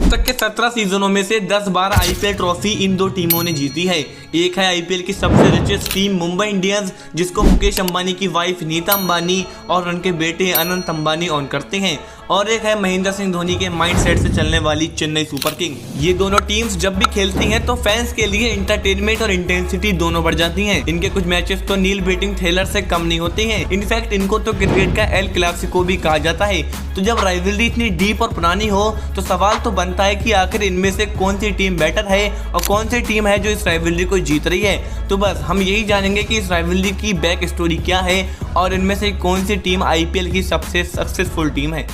अब तक के 17 सीजनों में से 10 बार आईपीएल ट्रॉफी इन दो टीमों ने जीती है। एक है आईपीएल की सबसे रिचेस्ट टीम मुंबई इंडियंस, जिसको मुकेश अंबानी की वाइफ नीता अंबानी और उनके बेटे अनंत अंबानी ऑन करते हैं, और एक है महेंद्र सिंह धोनी के माइंडसेट से चलने वाली चेन्नई सुपर किंग। ये दोनों टीम्स जब भी खेलती हैं तो फैंस के लिए एंटरटेनमेंट और इंटेंसिटी दोनों बढ़ जाती हैं। इनके कुछ मैचेस तो नील बेटिंग थ्रिलर से कम नहीं होते हैं। इनफैक्ट इनको तो क्रिकेट का एल क्लासिको भी कहा जाता है। तो जब राइवलरी इतनी डीप और पुरानी हो तो सवाल तो बनता है कि आखिर इनमें से कौन सी टीम बेटर है और कौन सी टीम है जो इस राइवलरी को जीत रही है। तो बस हम यही जानेंगे कि इस राइवलरी की बैक स्टोरी क्या है और इनमें से कौन सी टीम आईपीएल की सबसे सक्सेसफुल टीम है।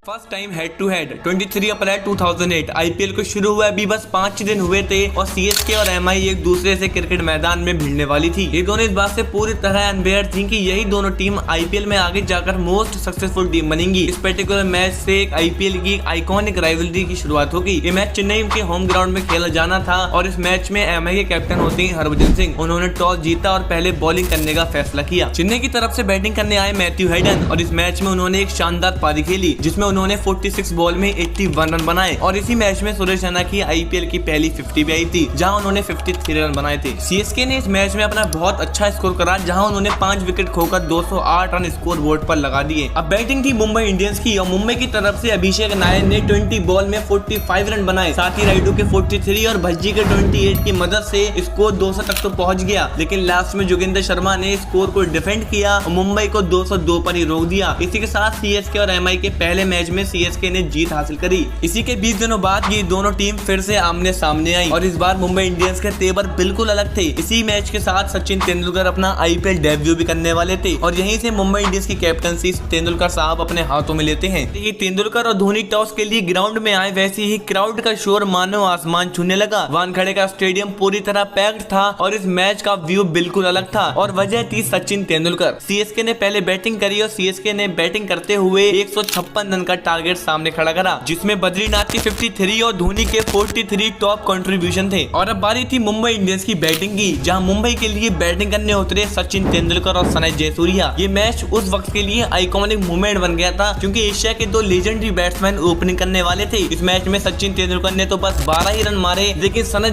First time head to head 23 अप्रैल 2008 आईपीएल को शुरू हुआ अभी बस 5 दिन हुए थे और सीएसके और एमआई एक दूसरे से क्रिकेट मैदान में भिड़ने वाली थी। ये दोनों इस बात से पूरी तरह अनअवेयर थी कि यही दोनों टीम आईपीएल में आगे जाकर मोस्ट सक्सेसफुल टीम बनेंगी। इस पर्टिकुलर मैच से एक आईपीएल की आइकॉनिक राइवलरी की शुरुआत होगी। ये मैच चेन्नई के होम ग्राउंड में खेला जाना था और इस मैच में एमआई के कैप्टन होते हैं हरभजन सिंह। उन्होंने टॉस जीता और पहले बॉलिंग करने का फैसला किया। चेन्नई की तरफ से बैटिंग करने आए मैथ्यू हेडन और इस मैच में उन्होंने एक शानदार पारी खेली जिसमें उन्होंने 46 बॉल में 81 रन बनाए और इसी मैच में सुरेश रैना की आईपीएल की पहली 50 भी आई थी जहां उन्होंने 53 रन बनाए थे। सीएसके ने इस मैच में अपना बहुत अच्छा स्कोर करा जहां उन्होंने 5 विकेट खोकर 208 रन स्कोर बोर्ड पर लगा दिए। अब बैटिंग थी मुंबई इंडियंस की और मुंबई की तरफ से अभिषेक नायर ने 20 बॉल में 45 रन बनाए, साथ ही राइडू के 43 और भज्जी के 28 की मदद से स्कोर 200 तक तो पहुंच गया, लेकिन लास्ट में जोगिंदर शर्मा ने स्कोर को डिफेंड किया और मुंबई को 202 पर ही रोक दिया। इसी के साथ सीएसके और एमआई के पहले मैच में सीएसके ने जीत हासिल करी। इसी के 20 दिनों बाद ये दोनों टीम फिर से आमने सामने आई और इस बार मुंबई इंडियंस के तेवर बिल्कुल अलग थे। इसी मैच के साथ सचिन तेंदुलकर अपना आईपीएल डेब्यू भी करने वाले थे और यहीं से मुंबई इंडियंस की कैप्टनसी तेंदुलकर साहब अपने हाथों में लेते हैं। ये तेंदुलकर और धोनी टॉस के लिए ग्राउंड में आए, वैसे ही क्राउड का शोर मानो आसमान छूने लगा। वानखेड़े का स्टेडियम पूरी तरह पैक्ड था और इस मैच का व्यू बिल्कुल अलग था और वजह थी सचिन तेंदुलकर। सीएसके ने पहले बैटिंग करी और सीएसके ने बैटिंग करते हुए 156 रन का टारगेट सामने खड़ा करा, जिसमें बद्रीनाथ की 53 और धोनी के 43 टॉप कंट्रीब्यूशन थे। और अब बारी थी मुंबई इंडियंस की बैटिंग की, जहां मुंबई के लिए बैटिंग करने उतरे सचिन तेंदुलकर और सनय जयसूर्या। ये मैच उस वक्त के लिए आइकॉनिक मूवमेंट बन गया था क्योंकि एशिया के दो लेजेंडरी बैट्समैन ओपनिंग करने वाले थे। इस मैच में सचिन तेंदुलकर ने तो बस 12 ही रन मारे, लेकिन सनय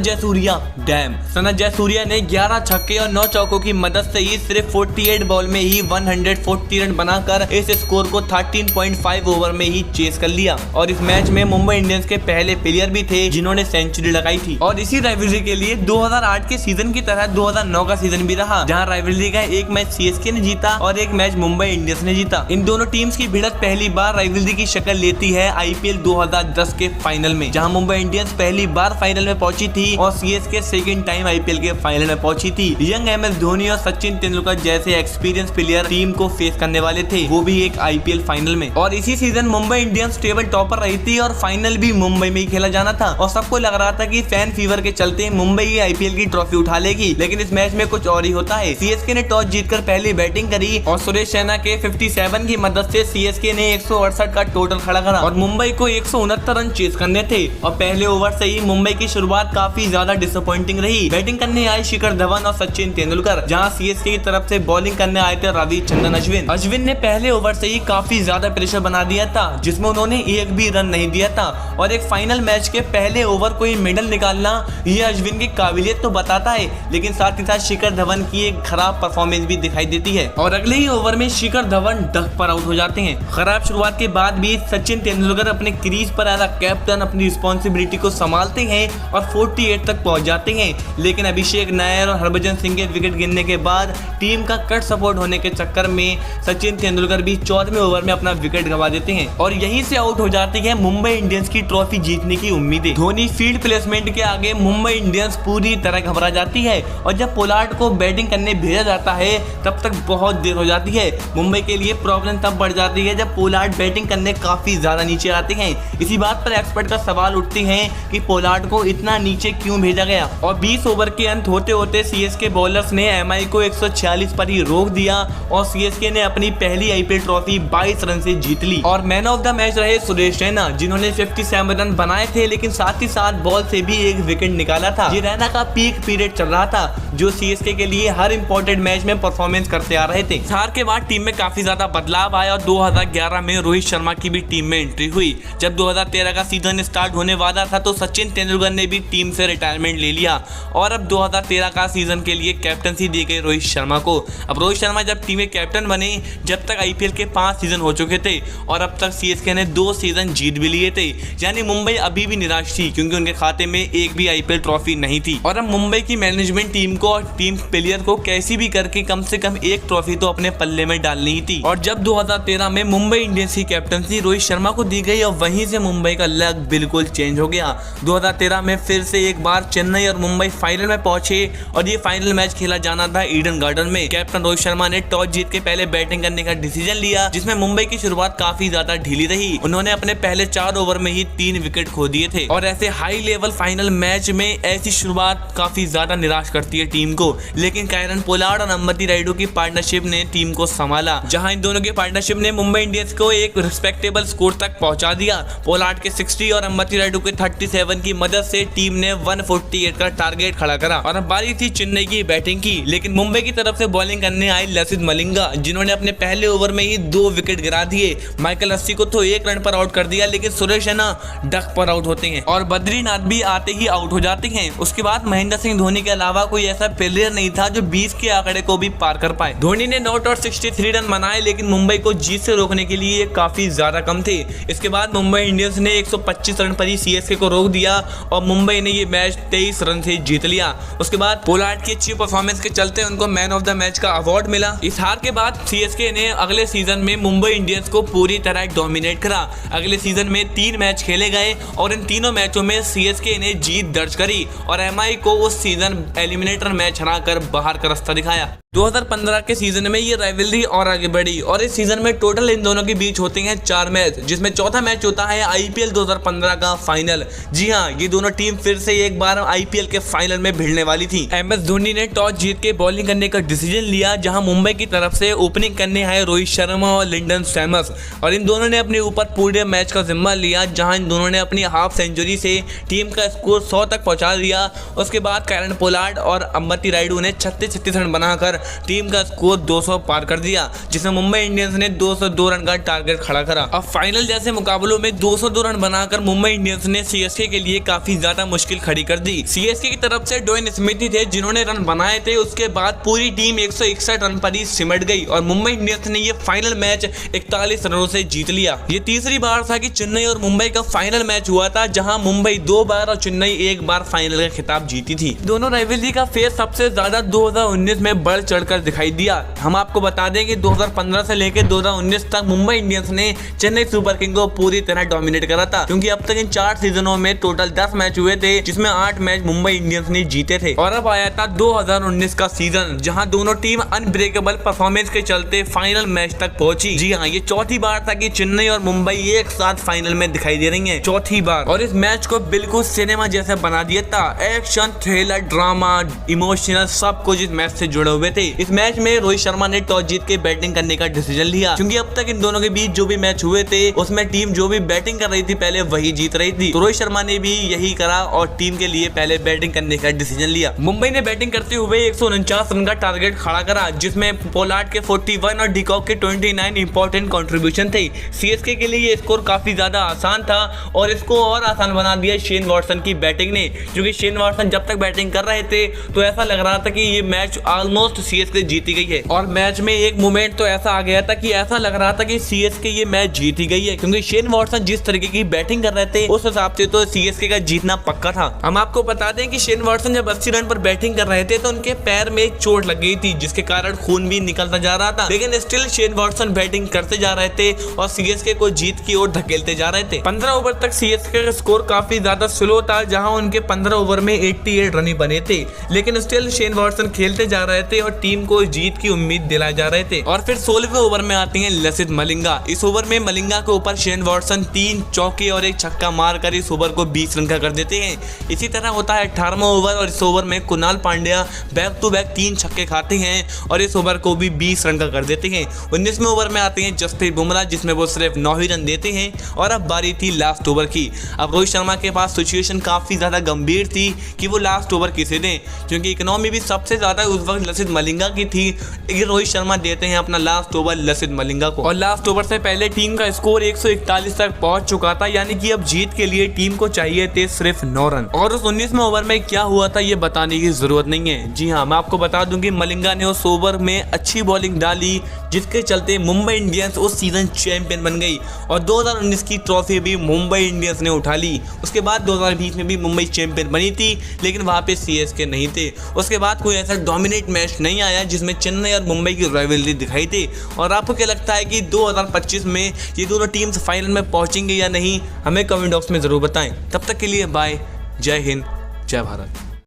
जयसूर्या ने 11 छक्के और 9 चौकों की मदद से ही सिर्फ 48 बॉल में ही 140 रन बनाकर इस स्कोर को 13.5 ओवर में ही चेस कर लिया। और इस मैच में मुंबई इंडियंस के पहले प्लेयर भी थे जिन्होंने सेंचुरी लगाई थी। और इसी राइवलरी के लिए 2008 के सीजन की तरह 2009 का सीजन भी रहा, जहां राइवलरी का एक मैच सीएसके ने जीता और एक मैच मुंबई इंडियंस ने जीता। इन दोनों टीम्स की भिड़ंत पहली बार राइवलरी की शक्ल लेती है आईपीएल 2010 के फाइनल में, जहां मुंबई इंडियंस पहली बार फाइनल में पहुंची थी और सीएसके सेकंड टाइम आईपीएल के फाइनल में पहुंची थी। यंग एमएस धोनी और सचिन तेंदुलकर जैसे एक्सपीरियंस प्लेयर टीम को फेस करने वाले थे, वो भी एक आईपीएल फाइनल में। और इसी season Mumbai Indians table topper रही थी और फाइनल भी मुंबई में ही खेला जाना था और सबको लग रहा था कि फैन फीवर के चलते मुंबई ही आईपीएल की ट्रॉफी उठा लेगी, लेकिन इस मैच में कुछ और ही होता है। सीएसके ने टॉस जीतकर पहली बैटिंग करी और सुरेश रैना के 57 की मदद से सीएसके ने 168 का टोटल खड़ा करा और मुंबई को 169 रन चेस करने थे। और पहले ओवर से ही मुंबई की शुरुआत काफी ज्यादा डिसअपॉइंटिंग रही। बैटिंग करने आए शिखर धवन और सचिन तेंदुलकर, जहां सीएसके की तरफ से बॉलिंग करने आए थे रविचंद्रन अश्विन ने पहले ओवर से ही काफी ज्यादा प्रेशर बना दिया था, जिसमें उन्होंने एक भी रन नहीं दिया था। और एक फाइनल मैच के पहले ओवर को मेडल निकालना ये अश्विन की काबिलियत तो बताता है, लेकिन साथ ही साथ शिखर धवन की एक खराब परफॉर्मेंस भी दिखाई देती है और अगले ही ओवर में शिखर धवन डक पर आउट हो जाते हैं। खराब शुरुआत के बाद भी सचिन तेंदुलकर अपने क्रीज पर एज अ कैप्टन अपनी रिस्पॉन्सिबिलिटी को संभालते हैं और 48 तक पहुंच जाते हैं, लेकिन अभिषेक नायर और हरभजन सिंह के विकेट गिरने के बाद टीम का कट सपोर्ट होने के चक्कर में सचिन तेंदुलकर भी 14वें ओवर में अपना विकेट गंवा देते हैं और यहीं से आउट हो जाती है मुंबई इंडियंस की ट्रॉफी जीतने की उम्मीदें। धोनी फील्ड प्लेसमेंट के आगे मुंबई इंडियंस पूरी तरह घबरा जाती है और जब पोलार्ड को बैटिंग करने भेजा जाता है तब तक बहुत देर हो जाती है। मुंबई के लिए प्रॉब्लम तब बढ़ जाती है जब पोलार्ड बैटिंग करने काफी ज्यादा नीचे आते हैं। इसी बात पर एक्सपर्ट का सवाल उठते हैं कि पोलार्ड को इतना नीचे क्यों भेजा गया। और 20 ओवर के अंत होते होते सीएसके बॉलर्स ने एमआई को 146 पर ही रोक दिया और सीएसके ने अपनी पहली आईपीएल ट्रॉफी 22 रन से जीत ली। और मैन ऑफ द मैच रहे सुरेश रैना, जिन्होंने 57 रन बनाए थे, लेकिन साथ ही साथ बॉल से भी एक विकेट निकाला था। ये रैना का पीक पीरियड चल रहा था जो सीएसके के लिए हर इंपॉर्टेंट मैच में परफॉर्मेंस करते आ रहे थे। हार के बाद टीम में काफी ज्यादा बदलाव आया और 2011 में रोहित शर्मा की भी टीम में एंट्री हुई। जब 2013 का सीजन स्टार्ट होने वाला था तो सचिन तेंदुलकर ने भी टीम से रिटायरमेंट ले लिया और अब 2013 का सीजन के लिए कैप्टनसी दी गई रोहित शर्मा को। अब रोहित शर्मा जब टीम के कैप्टन बने, जब तक आईपीएल के 5 सीजन हो चुके थे और अब तक सीएसके ने 2 सीजन जीत भी लिए थे, यानी मुंबई अभी भी निराश थी क्योंकि उनके खाते में एक भी आईपीएल ट्रॉफी नहीं थी। और अब मुंबई की मैनेजमेंट टीम को और टीम प्लेयर को कैसी भी करके कम से कम एक ट्रॉफी तो अपने पल्ले में डालनी ही थी। और जब 2013 में मुंबई इंडियंस की कैप्टनसी रोहित शर्मा को दी गई और वहीं से मुंबई का लक बिल्कुल चेंज हो गया। 2013 में फिर से एक बार चेन्नई और मुंबई फाइनल में पहुंचे और ये फाइनल मैच खेला जाना था ईडन गार्डन में। कैप्टन रोहित शर्मा ने टॉस जीत के पहले बैटिंग करने का डिसीजन लिया, जिसमें मुंबई की शुरुआत काफी ज्यादा ढीली रही। उन्होंने अपने पहले 4 ओवर में ही 3 विकेट खो दिए थे और ऐसे हाई लेवल फाइनल मैच में ऐसी शुरुआत काफी ज्यादा निराश करती है टीम को। लेकिन कायरन पोलार्ड और अंबती रायडू की पार्टनरशिप ने टीम को संभाला, जहां इन दोनों की पार्टनरशिप ने मुंबई इंडियंस को एक रिस्पेक्टेबल स्कोर तक पहुंचा दिया। पोलार्ड के 60 और अंबती रायडू के 37 की मदद से टीम ने 148 का टारगेट खड़ा करा और अब बारी थी चेन्नई की बैटिंग की। लेकिन मुंबई की तरफ से बॉलिंग करने आई लसिथ मलिंगा, जिन्होंने अपने पहले ओवर में ही 2 विकेट गिरा दिए। माइकल हस्सी को तो 1 रन पर आउट कर दिया, लेकिन सुरेश रैना डक पर आउट होते हैं और बद्रीनाथ भी आते ही आउट हो जाते हैं। उसके बाद महेंद्र सिंह धोनी के अलावा कोई ऐसा प्लेयर नहीं था जो 20 के आंकड़े को भी पार कर पाए। धोनी ने नॉट और 63 रन बनाए, लेकिन मुंबई को जीत से रोकने के लिए ये काफी ज्यादा कम थे। इसके बाद मुंबई इंडियंस ने 125 रन पर ही सीएसके को रोक दिया और मुंबई ने ये मैच 23 रन से जीत लिया। उसके बाद पोलार्ड की अच्छी परफॉर्मेंस के चलते उनको मैन ऑफ द मैच का अवार्ड मिला। इस हार के बाद सीएसके ने अगले सीजन में मुंबई इंडियंस को पूरी तरह डोमिनेट करा। अगले सीजन में 3 मैच खेले गए और इन तीनों मैचों में सीएसके ने जीत दर्ज करी और एमआई को उस सीजन एलिमिनेटर मैच हराकर बाहर का रास्ता दिखाया। 2015 के सीजन में ये राइवलरी और आगे बढ़ी और इस सीजन में टोटल इन दोनों के बीच होते हैं 4 मैच, जिसमें चौथा मैच होता है आईपीएल 2015 का फाइनल। जी हाँ, ये दोनों टीम फिर से एक बार आईपीएल के फाइनल में भिड़ने वाली थी। एमएस धोनी ने टॉस जीत के बॉलिंग करने का डिसीजन लिया, जहां मुंबई की तरफ से ओपनिंग करने आए रोहित शर्मा और लिंडन सैमस और इन दोनों ने अपने ऊपर पूरे मैच का जिम्मा लिया, जहां इन दोनों ने अपनी हाफ सेंचुरी से टीम का स्कोर 100 तक पहुंचा दिया। उसके बाद कायरन पोलार्ड और अंबती रायडू ने 36 रन बनाकर टीम का स्कोर 200 पार कर दिया, जिसमें मुंबई इंडियंस ने 202 रन का टारगेट खड़ा करा। अब फाइनल जैसे मुकाबलों में 202 रन बनाकर मुंबई इंडियंस ने सीएसके के लिए काफी ज्यादा मुश्किल खड़ी कर दी। सीएसके की तरफ से ड्वेन स्मिथ थे जिन्होंने रन बनाए थे। उसके बाद पूरी टीम 161 रन पर ही सिमट गई और मुंबई इंडियंस ने ये फाइनल मैच 41 रनों से जीत लिया। ये तीसरी बार था कि चेन्नई और मुंबई का फाइनल मैच हुआ था, जहां मुंबई 2 बार और चेन्नई 1 बार फाइनल का खिताब जीती थी। दोनों राइवलरी का फेस सबसे ज्यादा 2019 में बढ़ चढ़कर दिखाई दिया। हम आपको बता दें कि 2015 से लेकर 2019 तक मुंबई इंडियंस ने चेन्नई सुपर किंग को पूरी तरह डोमिनेट करा था, क्योंकि अब तक इन 4 सीजनों में टोटल 10 मैच हुए थे, जिसमें 8 मैच मुंबई इंडियंस ने जीते थे। और अब आया था 2019 का सीजन, जहां दोनों टीम अनब्रेकेबल परफॉर्मेंस के चलते फाइनल मैच तक पहुंची। जी हाँ, ये चौथी बार था कि चेन्नई और मुंबई एक साथ फाइनल में दिखाई दे रही है, चौथी बार। और इस मैच को बिल्कुल सिनेमा जैसे बना दिया था। एक्शन, थ्रिलर, ड्रामा, इमोशनल सब कुछ इस मैच से जुड़े हुए थे। इस मैच में रोहित शर्मा ने टॉस जीत के बैटिंग करने का डिसीजन लिया, क्योंकि अब तक इन दोनों के बीच जो भी मैच हुए थे उसमें टीम जो भी बैटिंग कर रही थी पहले वही जीत रही थी। तो रोहित शर्मा ने भी यही करा और टीम के लिए पहले बैटिंग करने का डिसीजन लिया। मुंबई ने बैटिंग करते हुए 149 रन का टारगेट खड़ा करा, जिसमें पोलार्ड के 41 और डिकॉक के 29 इंपॉर्टेंट कंट्रीब्यूशन थे। सीएसके के लिए ये स्कोर काफी ज्यादा आसान था और इसको और आसान बना दिया शेन वॉटसन की बैटिंग ने, क्योंकि शेन वॉटसन जब तक बैटिंग कर रहे थे तो ऐसा लग रहा था कि ये मैच ऑलमोस्ट सीएसके जीती गई है। और मैच में एक मोमेंट तो ऐसा आ गया था कि ऐसा लग रहा था कि सीएसके ये मैच जीत ही गई है, क्योंकि शेन वॉटसन जिस तरीके की बैटिंग कर रहे थे उस हिसाब से तो सीएसके का जीतना पक्का था। हम आपको बता दें कि शेन वॉटसन जब 80 रन पर बैटिंग कर रहे थे तो उनके पैर में एक चोट लग गई थी, जिसके कारण खून भी निकलता जा रहा था, लेकिन स्टिल शेन वॉटसन बैटिंग करते जा रहे थे और सीएसके को जीत की ओर धकेलते जा रहे थे। 15 ओवर तक सीएसके का स्कोर काफी ज्यादा स्लो था, जहां उनके 15 ओवर में 88 रन ही बने थे, लेकिन स्टिल शेन वॉटसन खेलते जा रहे थे और टीम को जीत की उम्मीद दिलाए जा रहे थे। और फिर 16वें ओवर में आती हैं लसिथ मलिंगा। इस ओवर में मलिंगा के ऊपर शेन वॉटसन 3 चौके और 1 छक्का मारकर इस ओवर को 20 रन का कर देते हैं। इसी तरह होता है 18वां ओवर और इस ओवर में Kunal Pandya back to back 3 छक्के खाते हैं और इस ओवर को भी 20 रन का कर देते हैं। 19वें ओवर में आते हैं जसप्रीत बुमराह, जिसमें वो सिर्फ 9 ही रन देते हैं और अब बारी थी लास्ट ओवर की। अब रोहित शर्मा के पास सिचुएशन काफी ज्यादा गंभीर थी कि वो लास्ट ओवर किसे दें, क्योंकि इकोनॉमी भी सबसे ज्यादा उस वक्त लसिथ मलिंगा की थी। लेकिन रोहित शर्मा देते हैं अपना लास्ट ओवर लसिथ मलिंगा को और लास्ट ओवर से पहले टीम का स्कोर 141 तक पहुंच चुका था, यानी कि अब जीत के लिए टीम को चाहिए थे सिर्फ 9 रन। और उस 19वें ओवर में क्या हुआ था ये बताने की जरूरत नहीं है। जी हाँ, मैं आपको बता दूं कि मलिंगा ने उस ओवर में अच्छी बॉलिंग डाली, जिसके चलते मुंबई इंडियंस उस सीजन चैंपियन बन गई और 2019 की ट्रॉफी भी मुंबई इंडियंस ने उठा ली। उसके बाद 2020 में भी मुंबई चैंपियन बनी थी, लेकिन वहां पे सीएसके नहीं थे। उसके बाद कोई ऐसा डोमिनेट मैच नहीं आया जिसमें चेन्नई और मुंबई की राइवलरी दिखाई थी। और आपको क्या लगता है कि 2025 में ये दोनों टीम्स फाइनल में पहुंचेंगे या नहीं, हमें कमेंट बॉक्स में जरूर बताएं। तब तक के लिए बाय, जय हिंद, जय भारत।